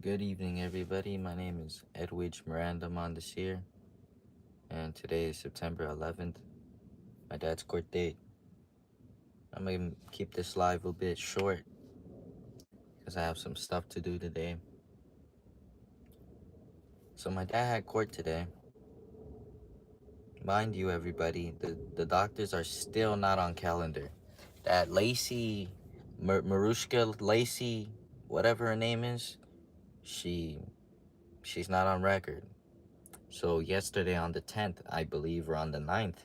Good evening, everybody. My name is Edwige Miranda Mondesir, and today is September 11th, my dad's court date. I'm gonna keep this live a bit short because I have some stuff to do today. So, my dad had court today. Mind you, everybody, the doctors are still not on calendar. That Lacey, Marushka Lacey, whatever her name is, she she's not on record. So, yesterday on the 10th, I believe, or on the ninth,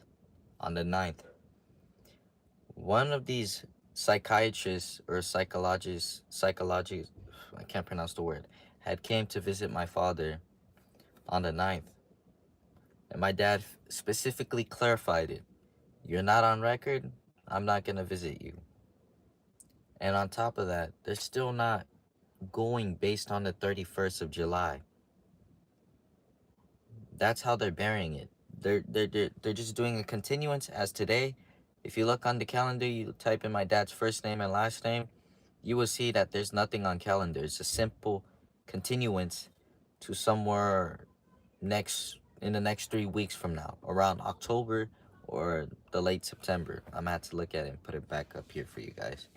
one of these psychiatrists or psychologists, I can't pronounce the word, had came to visit my father on the ninth. And my dad specifically clarified it. You're not on record, I'm not going to visit you. And on top of that, they're still not going based on the 31st of July. That's how they're burying it. They're just doing a continuance as today. If you look on the calendar, you type in my dad's first name and last name, you will see that there's nothing on calendar. It's a simple continuance to somewhere in the next 3 weeks from now, around October or the late September. I'm gonna have to look at it and put it back up here for you guys.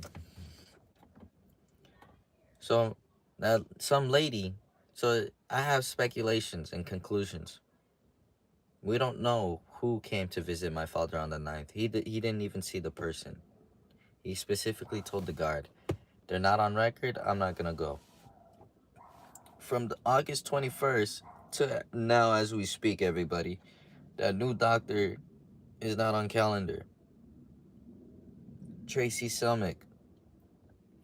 So now some lady, so I have speculations and conclusions. We don't know who came to visit my father on the ninth. He didn't even see the person. He specifically told the guard, they're not on record, I'm not gonna go. From the August 21st to now as we speak, everybody, that new doctor is not on calendar. Tracy Selmick,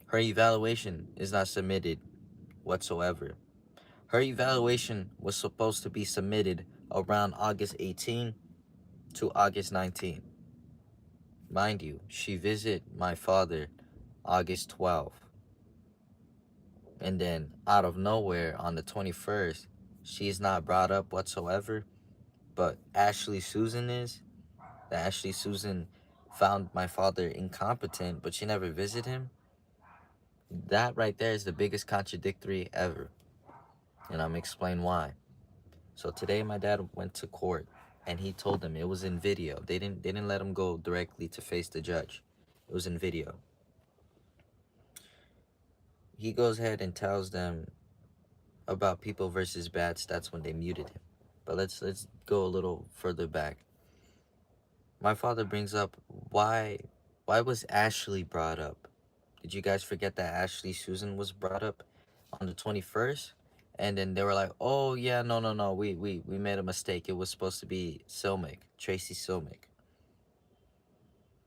her evaluation is not submitted whatsoever. Her evaluation was supposed to be submitted around August 18 to August 19. Mind you, she visited my father August 12th. And then out of nowhere on the 21st, she's not brought up whatsoever. But Ashley Susan is. That Ashley Susan found my father incompetent, but she never visited him. That right there is the biggest contradictory ever. And I'm explain why. So today my dad went to court and he told them it was in video. They didn't let him go directly to face the judge. It was in video. He goes ahead and tells them about people versus bats. That's when they muted him. But let's go a little further back. My father brings up why was Ashley brought up? Did you guys forget that Ashley Susan was brought up on the 21st? And then they were like, oh yeah, no, we made a mistake. It was supposed to be Silmick, Tracy Silmick.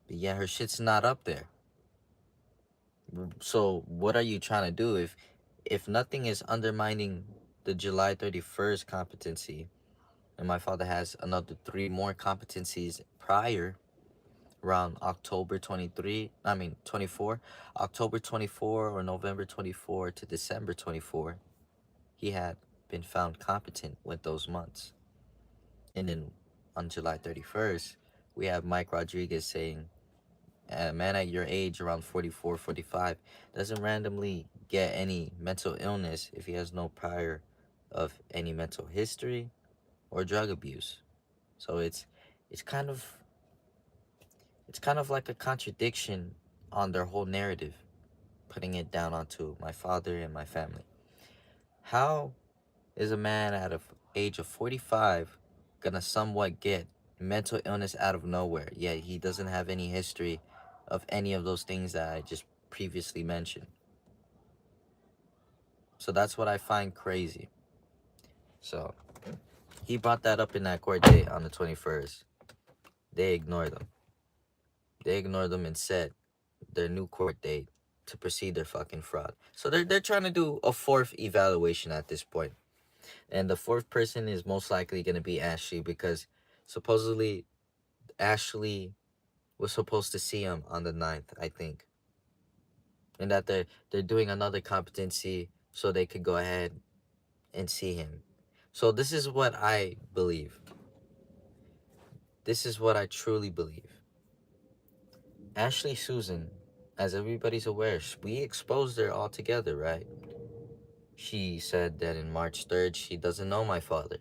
But yeah, her shit's not up there. So what are you trying to do? If nothing is undermining the July 31st competency, and my father has another 3 more competencies prior, around October 24, October 24 or November 24 to December 24, he had been found competent with those months. And then on July 31st, we have Mike Rodriguez saying, a man at your age, around 44, 45, doesn't randomly get any mental illness if he has no prior of any mental history or drug abuse. So it's kind of it's kind of like a contradiction on their whole narrative, putting it down onto my father and my family. How is a man at a age of 45 gonna somewhat get mental illness out of nowhere? Yet he doesn't have any history of any of those things that I just previously mentioned. So that's what I find crazy. So he brought that up in that court date on the 21st. They ignored them. They ignored them and set their new court date to proceed their fucking fraud. So they're trying to do a 4th evaluation at this point. And the 4th person is most likely going to be Ashley, because supposedly Ashley was supposed to see him on the 9th, I think. And that they're doing another competency so they could go ahead and see him. So this is what I believe. This is what I truly believe. Ashley Susan, as everybody's aware, we exposed her all together, right? She said that in March 3rd, she doesn't know my father.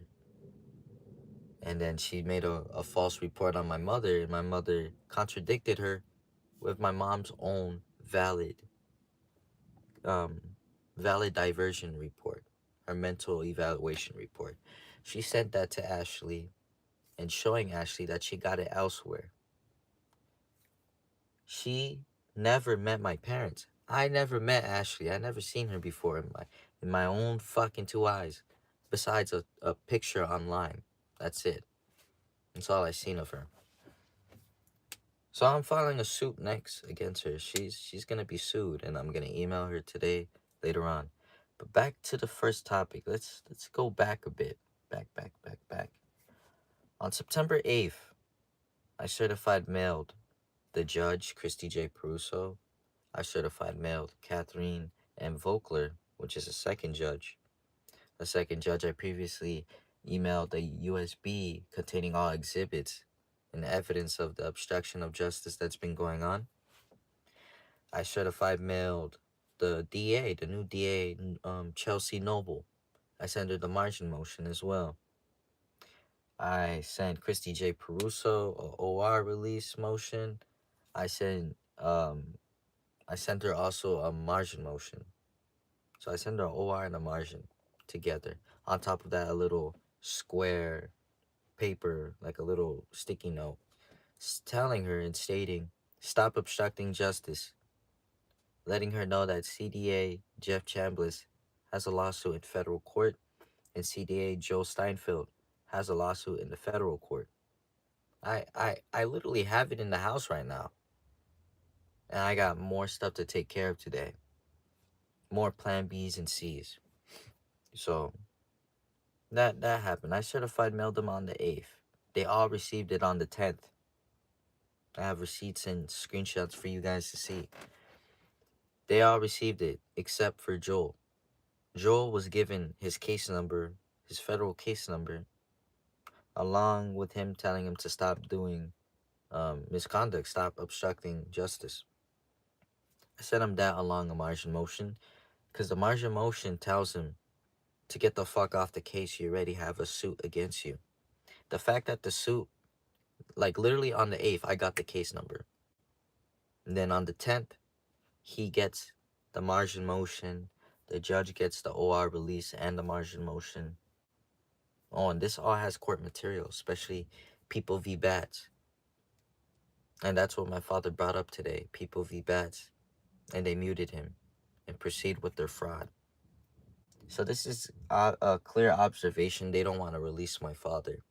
And then she made a false report on my mother, and my mother contradicted her with my mom's own um, valid diversion report, her mental evaluation report. She sent that to Ashley and showing Ashley that she got it elsewhere. She never met my parents. I never met Ashley. I never seen her before in my own fucking two eyes. Besides a picture online. That's it. That's all I seen of her. So I'm filing a suit next against her. She's gonna be sued, and I'm gonna email her today later on. But back to the first topic. Let's go back a bit. Back. On September 8th, I certified mailed the judge, Christy J. Peruso. I certified mailed Catherine M. Vogler, which is a second judge. A second judge I previously emailed a USB containing all exhibits and evidence of the obstruction of justice that's been going on. I certified mailed the DA, the new DA, Chelsea Noble. I sent her the margin motion as well. I sent Christy J. Peruso a OR release motion. I sent I sent her also a margin motion. So I sent her an OR and a margin together. On top of that, a little square paper, like a little sticky note, telling her and stating, "Stop obstructing justice," letting her know that CDA Jeff Chambliss has a lawsuit in federal court and CDA Joe Steinfeld has a lawsuit in the federal court. I literally have it in the house right now. And I got more stuff to take care of today. More plan B's and C's. So that happened. I certified mailed them on the 8th. They all received it on the 10th. I have receipts and screenshots for you guys to see. They all received it except for Joel. Joel was given his case number, his federal case number, along with him telling him to stop doing misconduct, stop obstructing justice. I sent him that along a margin motion because the margin motion tells him to get the fuck off the case. You already have a suit against you. The fact that the suit, like literally on the 8th, I got the case number. And then on the 10th, he gets the margin motion. The judge gets the OR release and the margin motion. Oh, and this all has court material, especially People v. Bats. And that's what my father brought up today, People v. Bats. And they muted him and proceed with their fraud. So this is a clear observation. They don't want to release my father.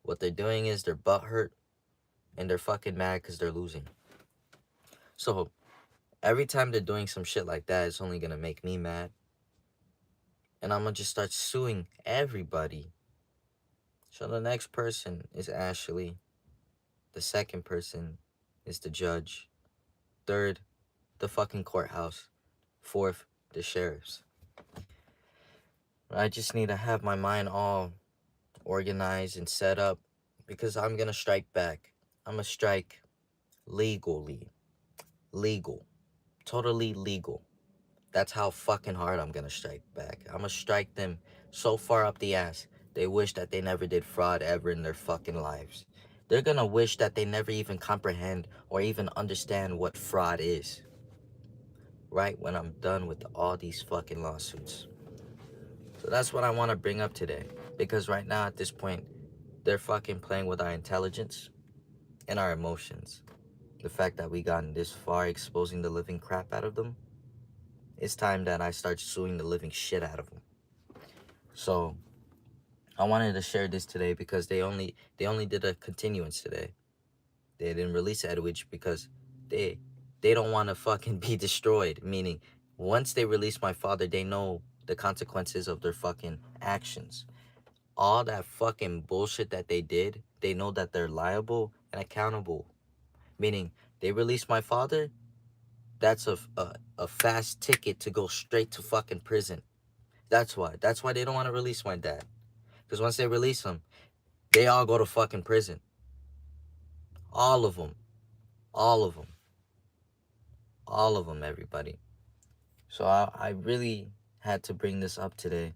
What they're doing is they're butthurt and they're fucking mad because they're losing. So every time they're doing some shit like that, it's only going to make me mad. And I'm going to just start suing everybody. So the next person is Ashley. The second person is the judge. Third, the fucking courthouse. Fourth, the sheriffs. I just need to have my mind all organized and set up because I'm going to strike back. I'm going to strike legally. Legal. Totally legal. That's how fucking hard I'm going to strike back. I'm going to strike them so far up the ass, they wish that they never did fraud ever in their fucking lives. They're going to wish that they never even comprehend or even understand what fraud is. Right when I'm done with all these fucking lawsuits. So that's what I want to bring up today. Because right now at this point, they're fucking playing with our intelligence and our emotions. The fact that we gotten this far exposing the living crap out of them, it's time that I start suing the living shit out of them. So I wanted to share this today because they only did a continuance today. They didn't release Edwige because they don't want to fucking be destroyed. Meaning, once they release my father, they know the consequences of their fucking actions. All that fucking bullshit that they did, they know that they're liable and accountable. Meaning, they release my father, that's a fast ticket to go straight to fucking prison. That's why. That's why they don't want to release my dad. Because once they release him, they all go to fucking prison. All of them. All of them. All of them, everybody. So I really had to bring this up today.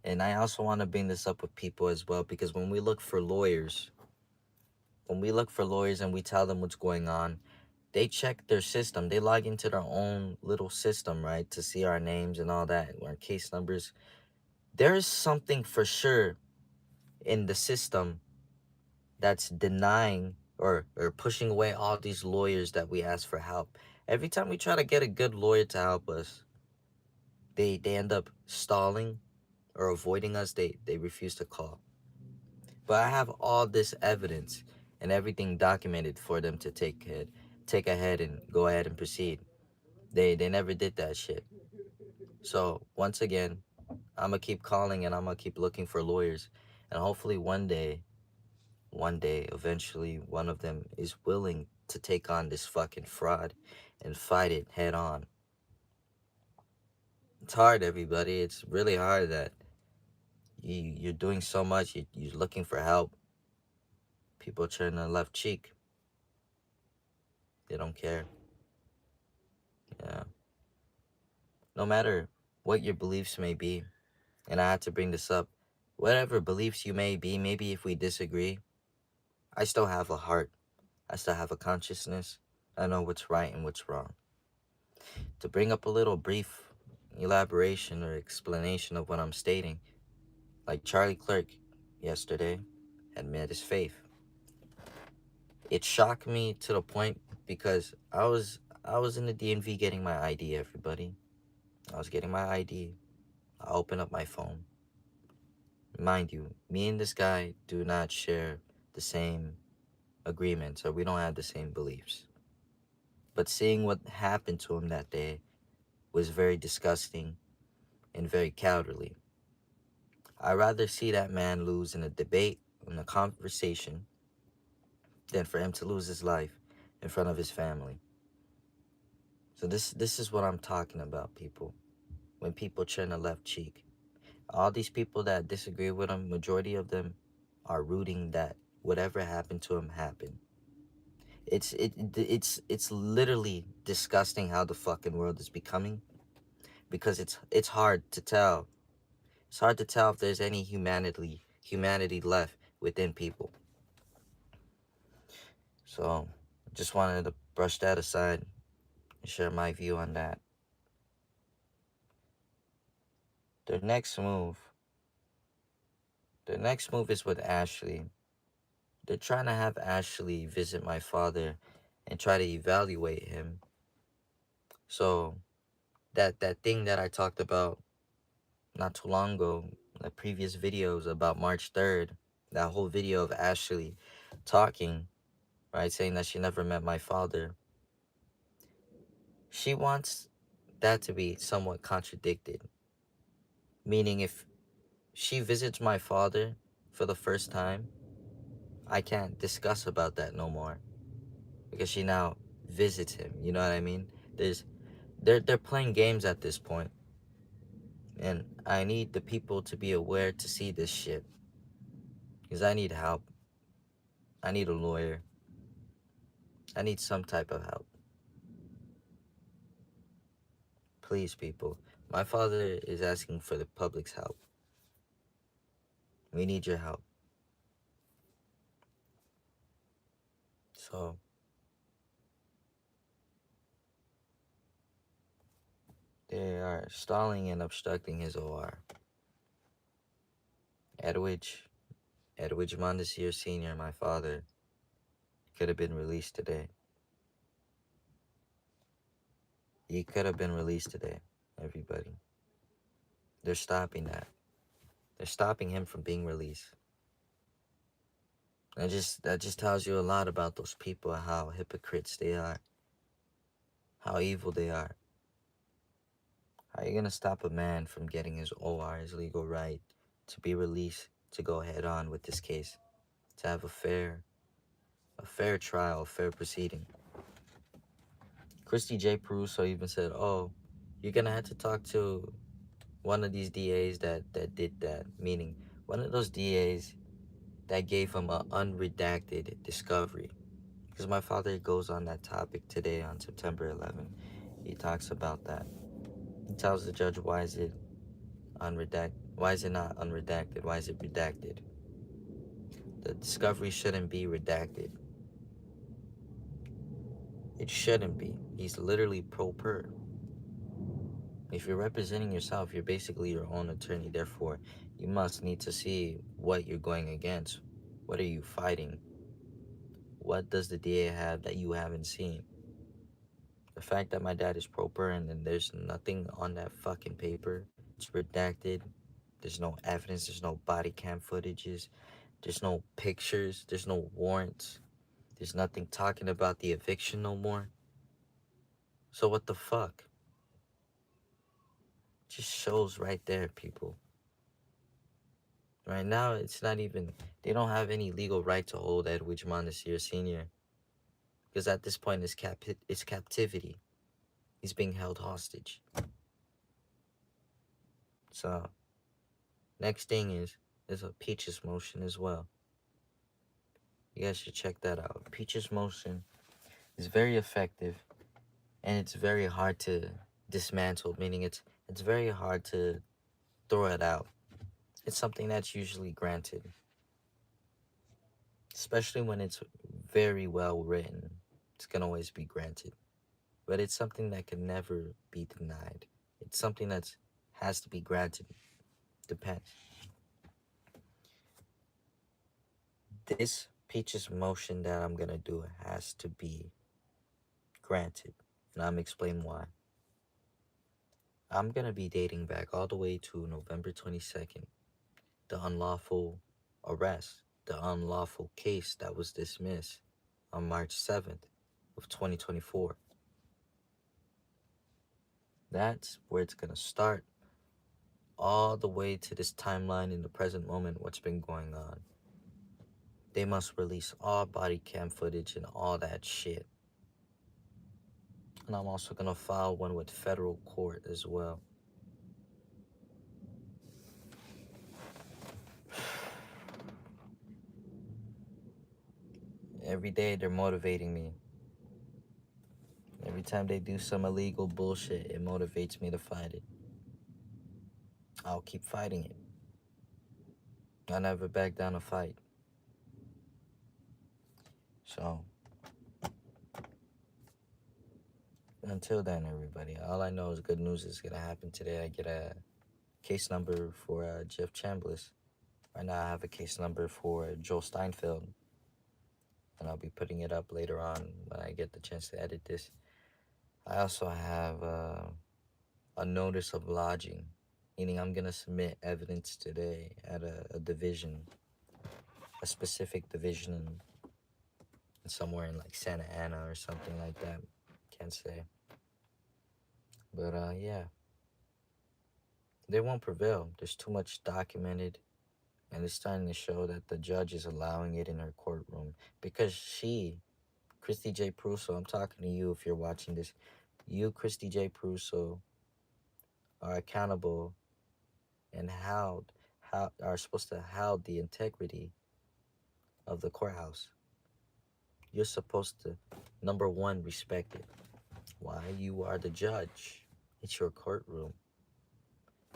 And I also want to bring this up with people as well, because when we look for lawyers and we tell them what's going on, they check their system. They log into their own little system, right, to see our names and all that, our case numbers. There is something for sure in the system that's denying or pushing away all these lawyers that we ask for help. Every time we try to get a good lawyer to help us, they end up stalling or avoiding us. They refuse to call. But I have all this evidence and everything documented for them to take ahead and go ahead and proceed. They never did that shit. So once again, I'm gonna keep calling and I'm gonna keep looking for lawyers, and hopefully one day, eventually, one of them is willing to take on this fucking fraud and fight it head on. It's hard, everybody. It's really hard that you're doing so much. You're looking for help. People turn the left cheek. They don't care. Yeah. No matter what your beliefs may be, and I had to bring this up, whatever beliefs you may be, maybe if we disagree, I still have a heart. I still have a consciousness. I know what's right and what's wrong. To bring up a little brief elaboration or explanation of what I'm stating, like Charlie Clerk yesterday had met his faith. It shocked me to the point because I was in the DMV getting my ID, everybody. I was getting my ID. I opened up my phone. Mind you, me and this guy do not share the same agreements, or we don't have the same beliefs. But seeing what happened to him that day was very disgusting and very cowardly. I'd rather see that man lose in a debate, in a conversation, than for him to lose his life in front of his family. So this is what I'm talking about, people. When people turn the left cheek. All these people that disagree with him, majority of them are rooting that whatever happened to him happened. It's literally disgusting how the fucking world is becoming, because it's hard to tell. It's hard to tell if there's any humanity left within people. So just wanted to brush that aside and share my view on that. The next move, the next move is with Ashley. They're trying to have Ashley visit my father and try to evaluate him. So that thing that I talked about not too long ago, the previous videos about March 3rd, that whole video of Ashley talking, right, saying that she never met my father. She wants that to be somewhat contradicted. Meaning, if she visits my father for the first time, I can't discuss about that no more, because she now visits him. You know what I mean? They're playing games at this point, and I need the people to be aware to see this shit, because I need help. I need a lawyer. I need some type of help. Please, people. My father is asking for the public's help. We need your help. So they are stalling and obstructing his OR. Edwige Mondesir Sr., my father, could have been released today. He could have been released today, everybody. They're stopping that. They're stopping him from being released. That just tells you a lot about those people, how hypocrites they are, how evil they are. How are you gonna stop a man from getting his OR, his legal right, to be released, to go head on with this case, to have a fair trial, a fair proceeding? Christy J. Peruso even said, "Oh, you're gonna have to talk to one of these DAs that did that," meaning one of those DAs that gave him an unredacted discovery. Because my father goes on that topic today on September 11th. He talks about that. He tells the judge, why is it unredacted? Why is it not unredacted? Why is it redacted? The discovery shouldn't be redacted. It shouldn't be. He's literally pro per. If you're representing yourself, you're basically your own attorney. Therefore, you must need to see what you're going against. What are you fighting? What does the DA have that you haven't seen? The fact that my dad is pro per and then there's nothing on that fucking paper, it's redacted. There's no evidence, there's no body cam footages, there's no pictures, there's no warrants, there's nothing talking about the eviction no more. So what the fuck? Just shows right there, people. Right now, it's not even, they don't have any legal right to hold Edwige Mondesir Sr. Because at this point, it's captivity. He's being held hostage. So, next thing is, there's a Peaches motion as well. You guys should check that out. Peaches motion is very effective, and it's very hard to dismantle, meaning it's very hard to throw it out. It's something that's usually granted, especially when it's very well written. It's gonna always be granted. But it's something that can never be denied. It's something that has to be granted. Depends. This Peaches motion that I'm gonna do has to be granted, and I'm explain why. I'm gonna be dating back all the way to November 22nd, the unlawful arrest, the unlawful case that was dismissed on March 7th of 2024. That's where it's gonna start, all the way to this timeline in the present moment, what's been going on. They must release all body cam footage and all that shit. And I'm also gonna file one with federal court as well. Every day they're motivating me. Every time they do some illegal bullshit, it motivates me to fight it. I'll keep fighting it. I never back down to fight. So, until then, everybody, all I know is good news is gonna happen today. I get a case number for Jeff Chambliss. Right now, I have a case number for Joel Steinfeld, and I'll be putting it up later on when I get the chance to edit this. I also have a notice of lodging, meaning I'm gonna submit evidence today at a division, a specific division somewhere in like Santa Ana or something like that. Can't say. But yeah, they won't prevail. There's too much documented, and it's starting to show that the judge is allowing it in her courtroom because she, Christy J. Prusso, I'm talking to you if you're watching this. You, Christy J. Prusso, are accountable and how are supposed to hold the integrity of the courthouse. You're supposed to, number one, respect it. Why? You are the judge. It's your courtroom.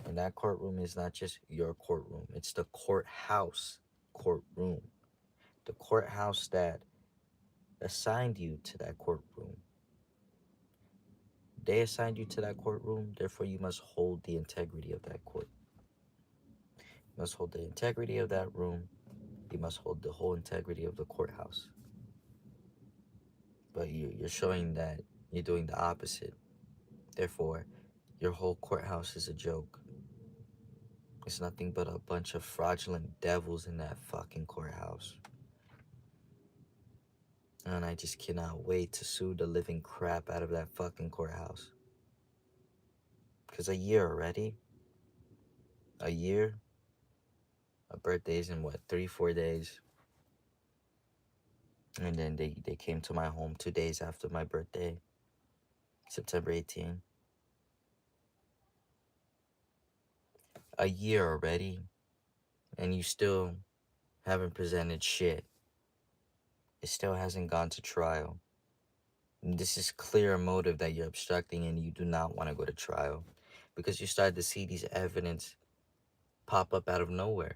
And that courtroom is not just your courtroom. It's the courthouse courtroom. The courthouse that assigned you to that courtroom. They assigned you to that courtroom, therefore you must hold the integrity of that court. You must hold the integrity of that room. You must hold the whole integrity of the courthouse. But you're showing that you're doing the opposite. Therefore, your whole courthouse is a joke. It's nothing but a bunch of fraudulent devils in that fucking courthouse. And I just cannot wait to sue the living crap out of that fucking courthouse. Because a year already? A year? My birthday's in what, 3-4 days? And then they came to my home 2 days after my birthday, September 18th. A year already, and you still haven't presented shit. It still hasn't gone to trial. And this is clear motive that you're obstructing and you do not want to go to trial. because you started to see these evidence pop up out of nowhere.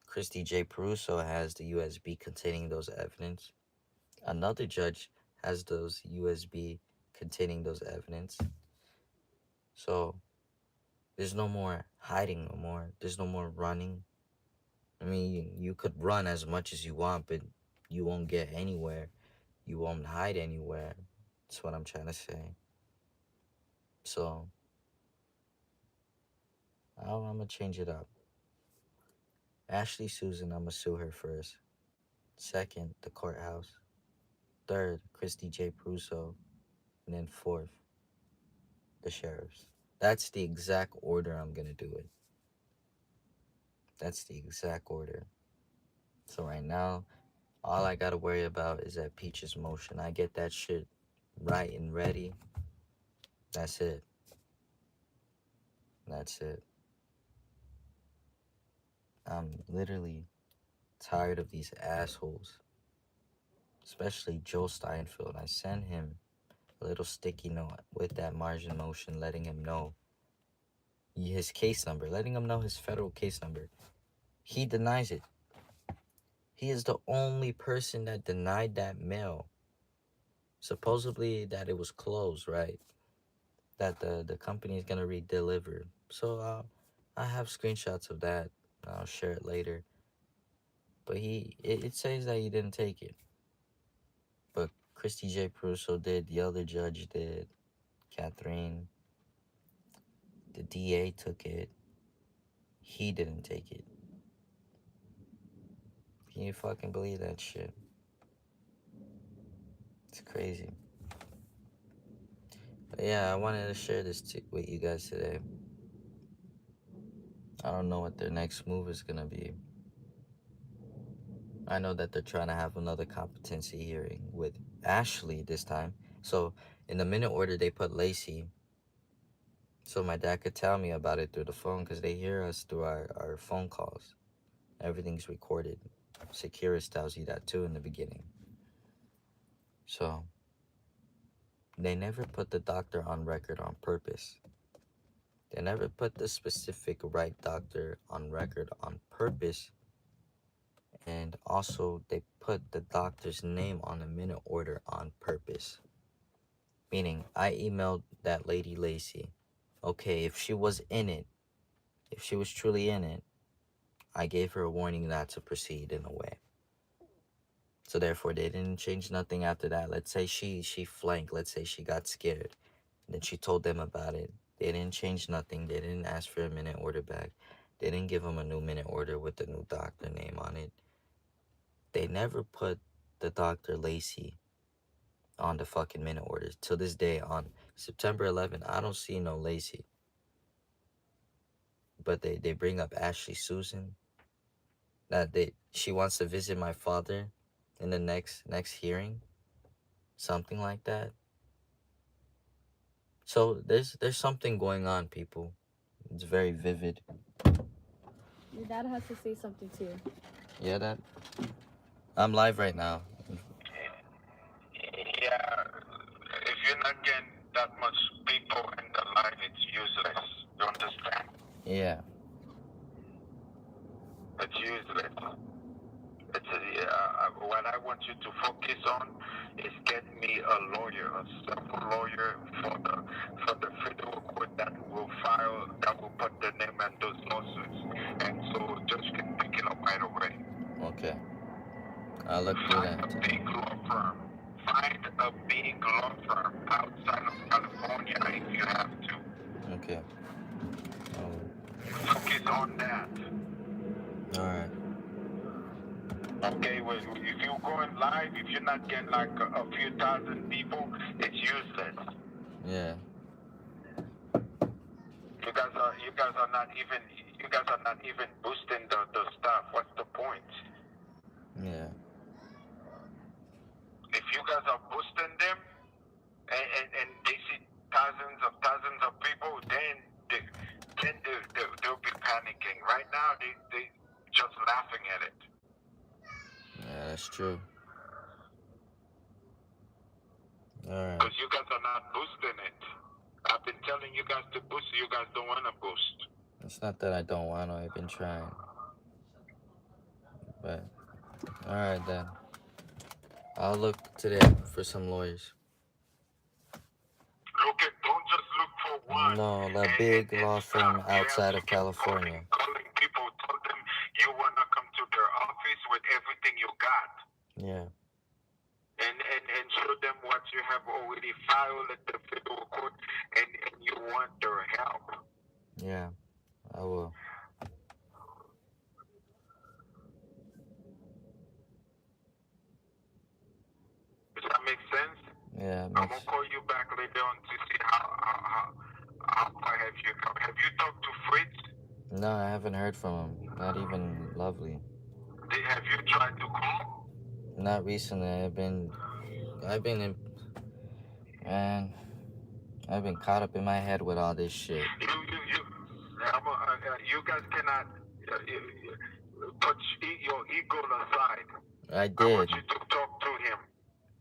Christy J. Peruso has the USB containing those evidence. Another judge has those USB containing those evidence. So there's no more hiding no more. There's no more running. I mean, you could run as much as you want, but you won't get anywhere. You won't hide anywhere. That's what I'm trying to say. So I'm gonna change it up. Ashley Susan, I'm gonna sue her first. Second, the courthouse. Third, Christy J. Pruso. And then fourth, the sheriffs. That's the exact order I'm gonna do it. That's the exact order. So right now, all I gotta worry about is that Peach's motion. I get that shit right and ready. That's it. That's it. I'm literally tired of these assholes, especially Joe Steinfeld. I sent him a little sticky note with that margin motion, letting him know his case number, letting him know his federal case number. He denies it. He is the only person that denied that mail. Supposedly that it was closed, right? That the company is gonna redeliver. So I have screenshots of that. I'll share it later. But it says that he didn't take it. But Christy J. Pruso did. The other judge did. Catherine. The DA took it. He didn't take it. Can you fucking believe that shit? It's crazy. But yeah, I wanted to share this with you guys today. I don't know what their next move is gonna be. I know that they're trying to have another competency hearing with Ashley this time. So in the minute order, they put Lacey. So my dad could tell me about it through the phone because they hear us through our phone calls. Everything's recorded. Securus tells you that too in the beginning. So they never put the doctor on record on purpose. They never put the specific right doctor on record on purpose. And also, they put the doctor's name on the minute order on purpose. Meaning, I emailed that lady Lacey. Okay, if she was in it, if she was truly in it, I gave her a warning not to proceed in a way. So therefore, they didn't change nothing after that. Let's say she flanked. Let's say she got scared. And then she told them about it. They didn't change nothing. They didn't ask for a minute order back. They didn't give them a new minute order with the new doctor name on it. They never put the Dr. Lacey on the fucking minute orders. Till this day, on September 11th, I don't see no Lacey. But they bring up Ashley Susan. That she wants to visit my father in the next hearing. Something like that. So there's something going on, people. It's very vivid. Your dad has to say something too. Yeah, Dad? I'm live right now. Yeah, if you're not getting that much people in the light, it's useless. You understand? Yeah. It's useless. What I want you to focus on is get me a lawyer, a civil lawyer for the federal court that will put the name in those lawsuits, and so judge can pick it up right away. Okay. I'll look through Find that. a big law firm. Find a big law firm outside of California if you have to. Okay. Focus on that. Alright. Okay, well, if you're going live, if you're not getting like a few thousand people, it's useless. Yeah. You guys are not even boosting the stuff. What's the point? Yeah. If you guys are boosting them and they see thousands of people, then they'll be panicking. Right now, they just laughing at it. Yeah, that's true. Alright. Because you guys are not boosting it. I've been telling you guys to boost, you guys don't want to boost. It's not that I don't want to. I've been trying. But all right then. I'll look today for some lawyers. Don't just look for one, No, a big and law stop. firm You have outside to of keep calling, California. calling people. Tell them you want to come to their office with everything you got. Yeah. And show them what you have already filed at the federal court, and you want their help. Yeah. I will. Does that make sense? Yeah. It I'm gonna makes. call you back later on to see how far have you come. Have you talked to Fritz? No, I haven't heard from him. Not even Lovely. Have you tried to call? Not recently. I've been in. Man, I've been caught up in my head with all this shit. You guys cannot put your ego aside. I I want did. you to talk to him.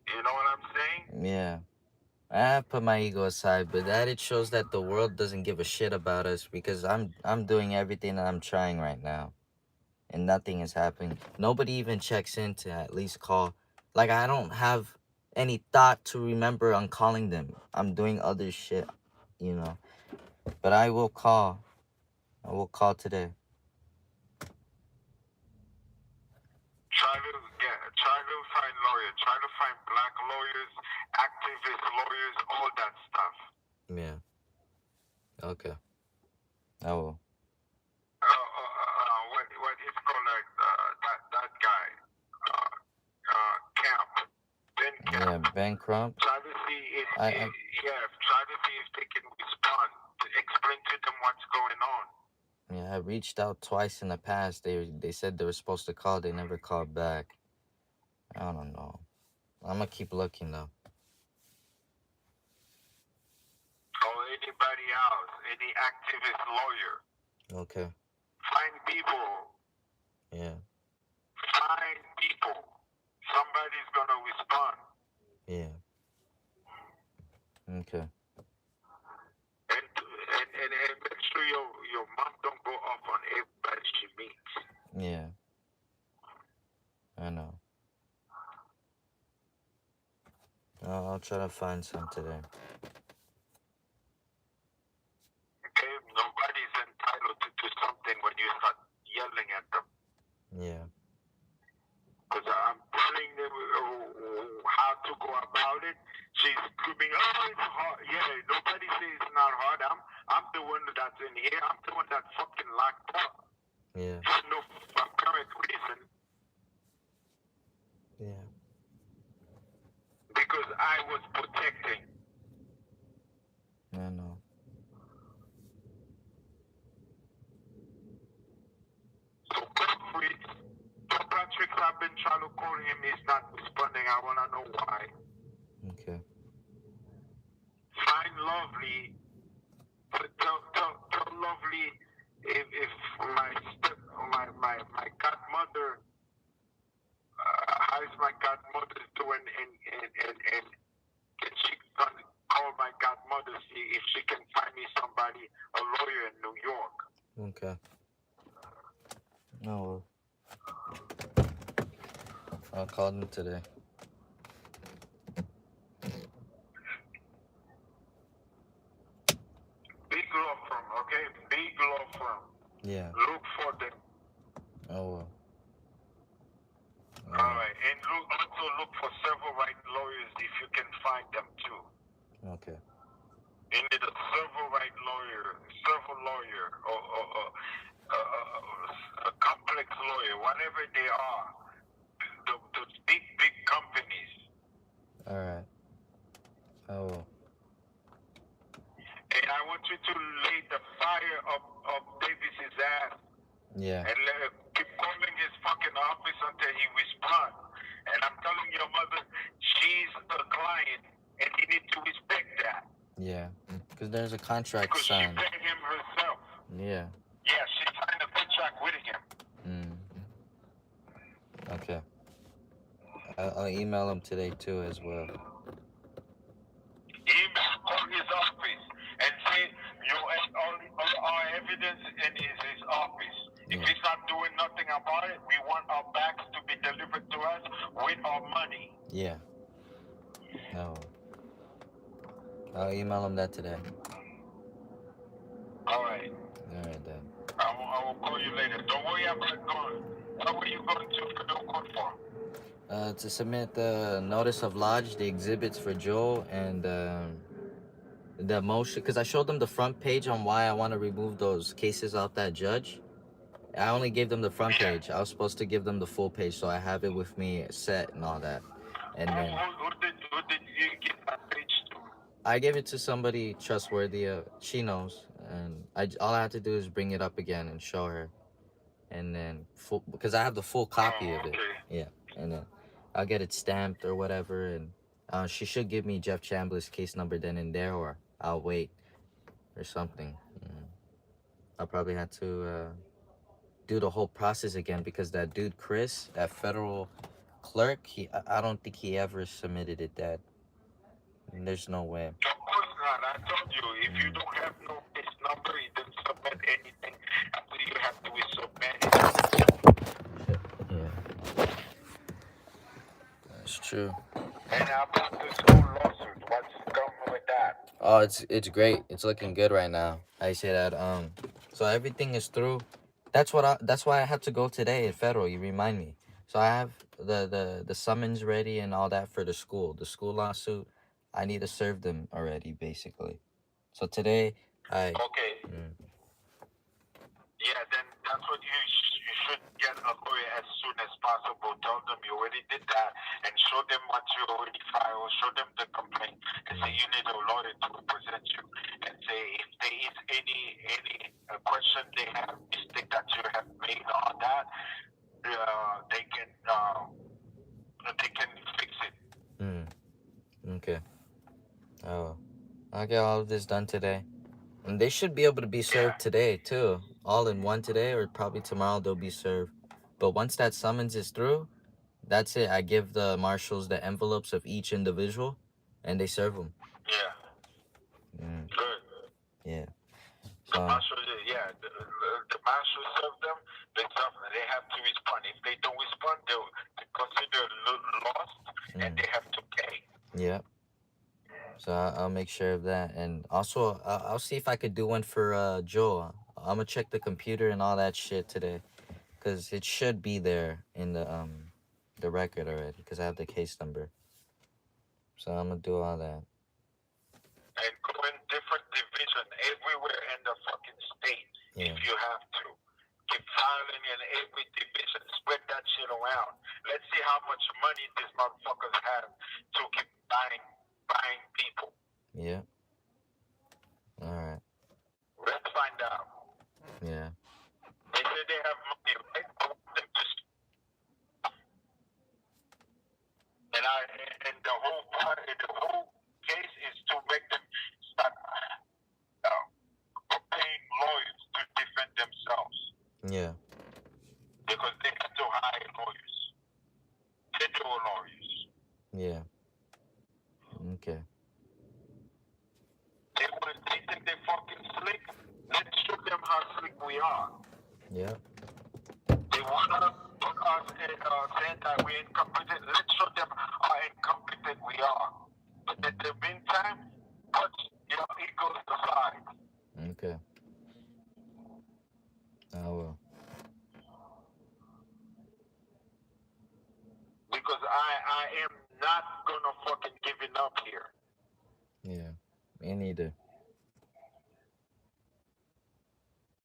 You know what I'm saying? Yeah. I have put my ego aside, but that it shows that the world doesn't give a shit about us because I'm doing everything that I'm trying right now, and nothing is happening. Nobody even checks in to at least call. Like I don't have any thought to remember on calling them. I'm doing other shit, you know. But I will call. I will call today. Try to find lawyers. Try to find black lawyers, activist lawyers, all that stuff. Yeah. Okay. I will. What is called like that guy, Camp, Ben Yeah, Camp. Ben Crump. Try to see if I try to see if they can respond. To explain to them what's going on. Yeah, I reached out twice in the past. They said they were supposed to call. They never called back. I don't know. I'm gonna keep looking though. Or anybody else, any activist lawyer. Okay. Find people. Yeah. Find people. Somebody's gonna respond. Yeah. Okay. And make sure your mom don't go off on everybody she meets. Yeah. I know. I'll try to find some today. Okay? Nobody's entitled to do something when you start yelling at them. Yeah. Because I'm telling them how to go about it. She's screaming, oh, it's hard. Yeah, nobody says it's not hard. I'm the one that's in here. I'm the one that's fucking locked up. Yeah. For no apparent reason. Yeah. Because I was protecting. I know. So Patrick, I've been trying to call him. He's not responding. I want to know why. Okay. Find Lovely. Tell Lovely if my godmother, how's my godmother doing, and she can call my godmother, see if she can find me somebody, a lawyer in New York. Okay. No. I'll call them today. Big law firm, okay? Big law firm. Yeah. Look for them. Oh. All right. And also look for several right lawyers if you can find them too. Okay. You need a civil right lawyer, or a complex lawyer, whatever they are. Those big companies. All right. I will. And I want you to lay the fire of Davis's ass. Yeah. And keep calling his fucking office until he responds. And I'm telling your mother, she's a client, and you need to respect that. Yeah. Because there's a contract Because signed. she paid him herself. Yeah. Yeah, she signed a contract with him. Okay. I'll email him today too as well. Email, call his office. evidence in his office. If Yeah. he's not doing nothing about it, we want our bags to be delivered to us with our money. Yeah. Oh. I'll email him that today. All right. All right, then. I will call you later. Don't worry about going. What were you going to federal court for? To submit the notice of lodge, the exhibits for Joe, and the motion, because I showed them the front page on why I want to remove those cases off that judge. I only gave them the front page. I was supposed to give them the full page, so I have it with me set and all that. And then Who did you give that page to? I gave it to somebody trustworthy. She knows, and all I have to do is bring it up again and show her, and then full, because I have the full copy of it. Okay. Yeah, and then I'll get it stamped or whatever, and she should give me Jeff Chambliss case number then and there, or I'll wait or something. I'll probably have to do the whole process again because that dude Chris, that federal clerk, I don't think he ever submitted it. That there's no way. Of course not. I told you, if you don't have no case number, you don't submit anything. After you have to submit it. Yeah, that's true. And about this whole lawsuit, what's coming with that? Oh, it's great. It's looking good right now. I say that. So everything is through. That's why I had to go today in federal. You remind me. So I have the summons ready and all that for the school lawsuit. I need to serve them already, basically. So today Okay. Yeah, then that's what you should get a lawyer as soon as possible. Tell them you already did that and show them what you already filed. Show them the complaint and say you need a lawyer to represent you. And say if there is any question they have, mistake that you have made on that, they can fix it. Okay. Oh, I'll get all of this done today. And they should be able to be served today, too. All in one today, or probably tomorrow they'll be served. But once that summons is through, that's it. I give the marshals the envelopes of each individual, and they serve them. Yeah. Good. Yeah. The marshal, the marshal serve them. They have to respond. If they don't respond, they consider lost, and they have to pay. Yeah. So I'll make sure of that, and also I'll see if I could do one for Joe. I'm gonna check the computer and all that shit today, cause it should be there in the record already, cause I have the case number. So I'm gonna do all that. And go in different division everywhere in the fucking state if you have to. Keep filing in every division. Spread that shit around. Let's see how much money these motherfuckers have to keep buying people. Yeah. All right. Let's find out. Yeah. They say they have money, right? I want them to. And the whole case is to make them start paying lawyers to defend themselves. Yeah. Because they have to hire lawyers. Federal lawyers. Yeah. Okay. They think they're fucking slick. Let's show them how slick we are. Yeah. They want to put us in saying that we're incompetent. Let's show them how incompetent we are. But in the meantime, put your egos aside. Okay. I will. Because I am not gonna fucking give it up here. Yeah. Me neither.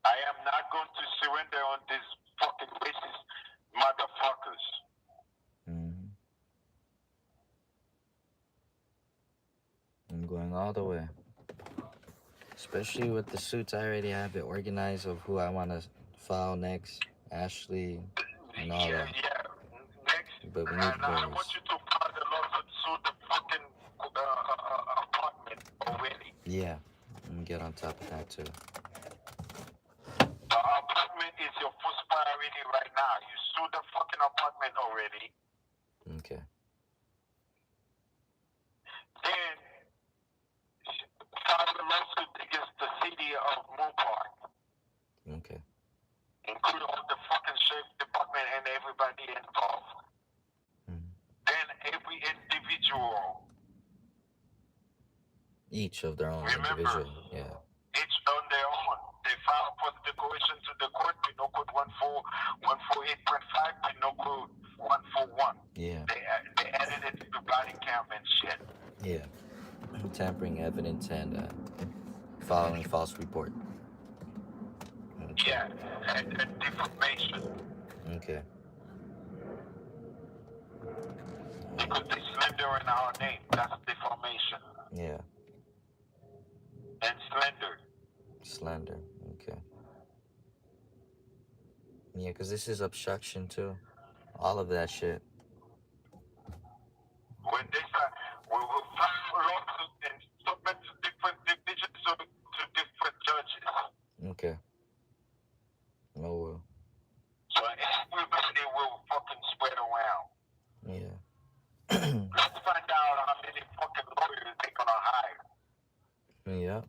I am not going to surrender on these fucking racist motherfuckers. I'm going all the way. Especially with the suits, I already have it organized of who I want to file next. Ashley and all that. Yeah. Next, But we need I want you to file the lawsuit to the fucking apartment already. Yeah. Let me get on top of that too. The apartment is your first priority right now. You sued the fucking apartment already. Okay. Then file the lawsuit against the city of Mopar. everybody involved. Mm. Then every individual, Each of their own remember, individual. Yeah. each on their own. They file for the declaration to the court, Penal Code 148.5, Penal Code 141. Yeah. They added it to the body cam and shit. Yeah. Tampering evidence and filing false report. Okay. Yeah, and defamation. Okay. Because they slander in our name. That's defamation. Yeah. And slander. Slander. Okay. Yeah, because this is obstruction too. All of that shit. When they say we will file lawsuits and submit to different divisions to different judges. Okay. Oh well. So everybody will fucking spread around. Yeah. Let's find out how many fucking lawyers they're gonna hire. Yeah.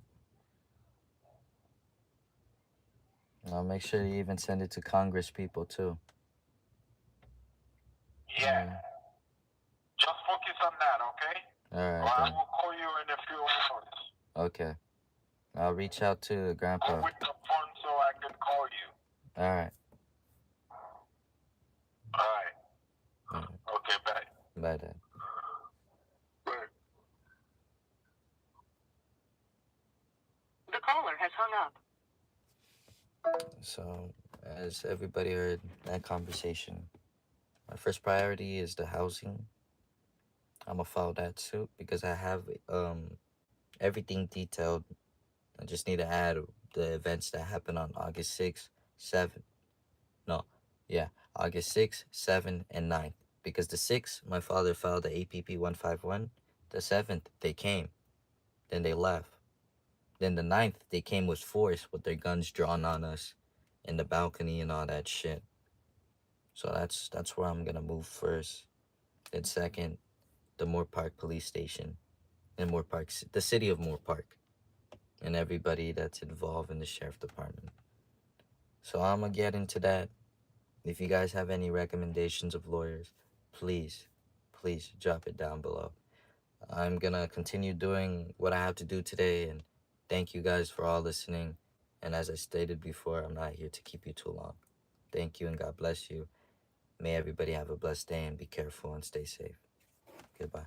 I'll make sure you even send it to Congress people too. Yeah. Just focus on that, okay? All Or right I then. will call you in a few hours. Okay. I'll reach out to Go Grandpa. with the phone so I can call you. All right. Alright. All right. Okay, bye. Bye, Dad. Bye. The caller has hung up. So, as everybody heard that conversation, my first priority is the housing. I'm gonna file that suit because I have everything detailed. I just need to add the events that happened on August 6th, 7th. No, yeah, August 6th, 7th, and 9th. Because the 6th, my father filed the APP 151. The 7th, they came. Then they left. Then the 9th, they came with force with their guns drawn on us in the balcony and all that shit. So that's where I'm gonna move first. Then second, the Moore Park Police Station in Moore Park, the city of Moore Park, and everybody that's involved in the sheriff department. So I'm gonna get into that. If you guys have any recommendations of lawyers, please, please drop it down below. I'm gonna continue doing what I have to do today, and thank you guys for all listening. And as I stated before, I'm not here to keep you too long. Thank you and God bless you. May everybody have a blessed day and be careful and stay safe. Goodbye.